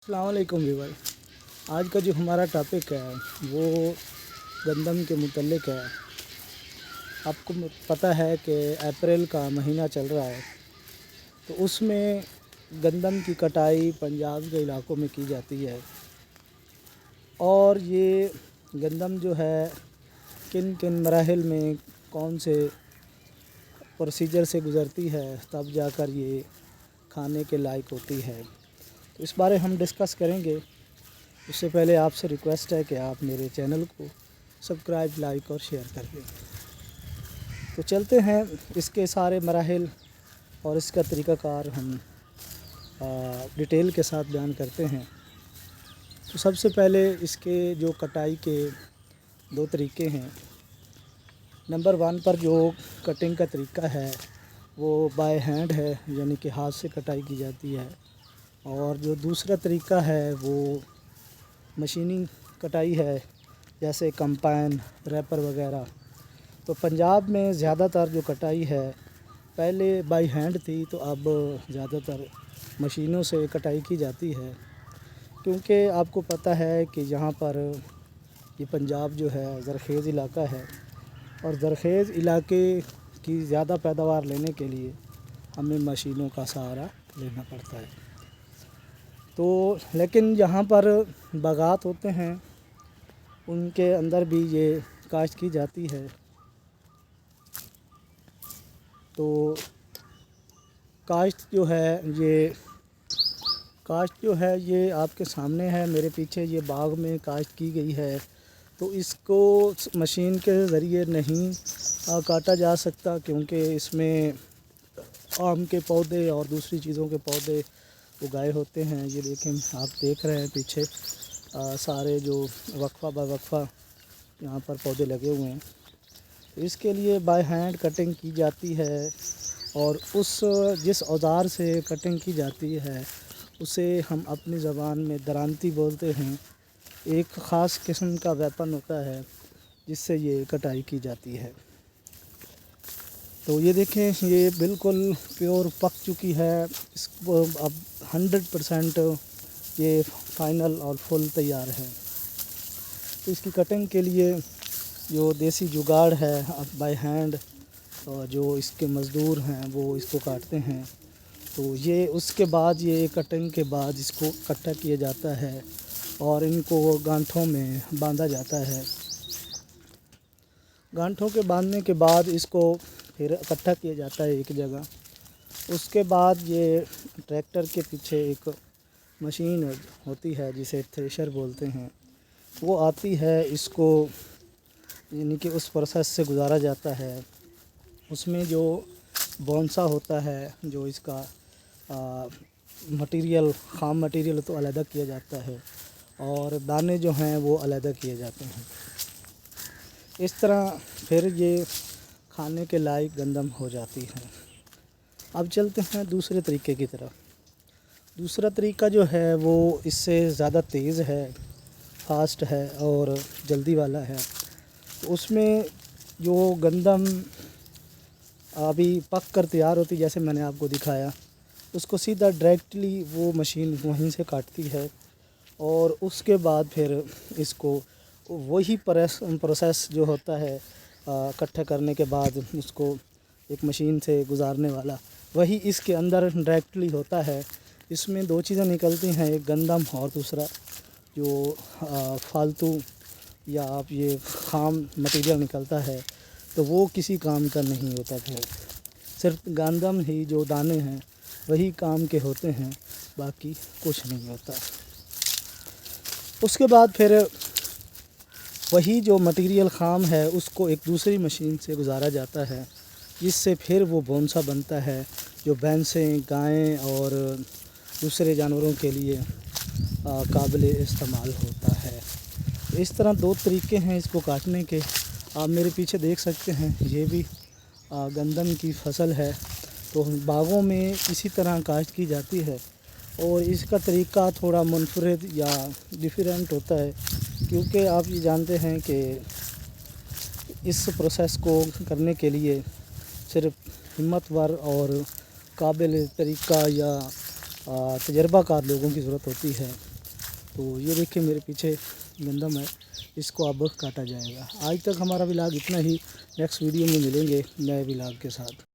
अस्सलाम वालेकुम व्यूअर। आज का जो हमारा टॉपिक है वो गंदम के मुतल्लिक है। आपको पता है कि अप्रैल का महीना चल रहा है, तो उसमें गंदम की कटाई पंजाब के इलाकों में की जाती है। और ये गंदम जो है किन किन मराहिल में कौन से प्रोसीजर से गुज़रती है, तब जाकर ये खाने के लायक होती है। तो इस बारे हम डिस्कस करेंगे। उससे पहले आपसे रिक्वेस्ट है कि आप मेरे चैनल को सब्सक्राइब, लाइक और शेयर कर दें। तो चलते हैं इसके सारे मराहिल और इसका तरीक़ाकार हम डिटेल के साथ बयान करते हैं। तो सबसे पहले इसके जो कटाई के दो तरीक़े हैं। नंबर 1 पर जो कटिंग का तरीका है वो बाय हैंड है, यानी कि हाथ से कटाई की जाती है। और जो दूसरा तरीका है वो मशीनी कटाई है, जैसे कंपाइन, रैपर वगैरह। तो पंजाब में ज़्यादातर जो कटाई है पहले बाय हैंड थी, तो अब ज़्यादातर मशीनों से कटाई की जाती है। क्योंकि आपको पता है कि यहाँ पर ये पंजाब जो है ज़रख़ेज़ इलाका है, और ज़रख़ेज़ इलाके की ज़्यादा पैदावार लेने के लिए हमें मशीनों का सहारा लेना पड़ता है। तो लेकिन जहाँ पर बागात होते हैं उनके अंदर भी ये काश्त की जाती है। तो काश्त जो है ये आपके सामने है, मेरे पीछे ये बाग में काश्त की गई है। तो इसको मशीन के ज़रिए नहीं काटा जा सकता, क्योंकि इसमें आम के पौधे और दूसरी चीज़ों के पौधे उगाए होते हैं। ये देखें, आप देख रहे हैं पीछे सारे जो वक्फा ब वक्फा यहाँ पर पौधे लगे हुए हैं। इसके लिए बाय हैंड कटिंग की जाती है, और जिस औज़ार से कटिंग की जाती है उसे हम अपनी ज़बान में दरांती बोलते हैं। एक ख़ास किस्म का वेपन होता है जिससे ये कटाई की जाती है। तो ये देखें, ये बिल्कुल प्योर पक चुकी है। इसको अब 100% ये फ़ाइनल और फुल तैयार है। तो इसकी कटिंग के लिए जो देसी जुगाड़ है, अब बाय हैंड और जो इसके मज़दूर हैं वो इसको काटते हैं। तो ये उसके बाद ये कटिंग के बाद इसको इकट्ठा किया जाता है और इनको गांठों में बांधा जाता है। गांठों के बांधने के बाद इसको फिर इकट्ठा किया जाता है एक जगह। उसके बाद ये ट्रैक्टर के पीछे एक मशीन होती है जिसे थ्रेशर बोलते हैं, वो आती है। इसको यानी कि उस प्रोसेस से गुजारा जाता है। उसमें जो बोनसा होता है, जो इसका मटेरियल, ख़ाम मटेरियल तो अलग किया जाता है, और दाने जो हैं वो अलग किए जाते हैं। इस तरह फिर ये खाने के लायक गंदम हो जाती है। अब चलते हैं दूसरे तरीके की तरफ। दूसरा तरीका जो है वो इससे ज़्यादा तेज़ है, फास्ट है और जल्दी वाला है। तो उसमें जो गंदम अभी पक कर तैयार होती, जैसे मैंने आपको दिखाया, उसको सीधा डायरेक्टली वो मशीन वहीं से काटती है, और उसके बाद फिर इसको वही प्रोसेस जो होता है इकट्ठा करने के बाद उसको एक मशीन से गुजारने वाला, वही इसके अंदर डायरेक्टली होता है। इसमें दो चीज़ें निकलती हैं, एक गंदम और दूसरा जो फालतू या आप ये ख़ाम मटेरियल निकलता है। तो वो किसी काम का नहीं होता, फिर सिर्फ गंदम ही जो दाने हैं वही काम के होते हैं, बाकी कुछ नहीं होता। उसके बाद फिर वही जो मटेरियल ख़ाम है उसको एक दूसरी मशीन से गुजारा जाता है, जिससे फिर वो बोनसा बनता है, जो भैंसें, गायें और दूसरे जानवरों के लिए काबिल इस्तेमाल होता है। इस तरह दो तरीके हैं इसको काटने के। आप मेरे पीछे देख सकते हैं, ये भी गंदम की फसल है। तो बागों में इसी तरह काश्त की जाती है, और इसका तरीका थोड़ा मुनफरिद या डिफरेंट होता है, क्योंकि आप ये जानते हैं कि इस प्रोसेस को करने के लिए सिर्फ हिम्मतवर और काबिल तरीका या तजर्बाकार लोगों की ज़रूरत होती है। تو یہ دیکھیں میرے پیچھے گندم ہے، اس کو اب کاٹا جائے گا۔ آج تک ہمارا ولاگ اتنا ہی، نیکسٹ ویڈیو میں ملیں گے نئے ولاگ کے ساتھ۔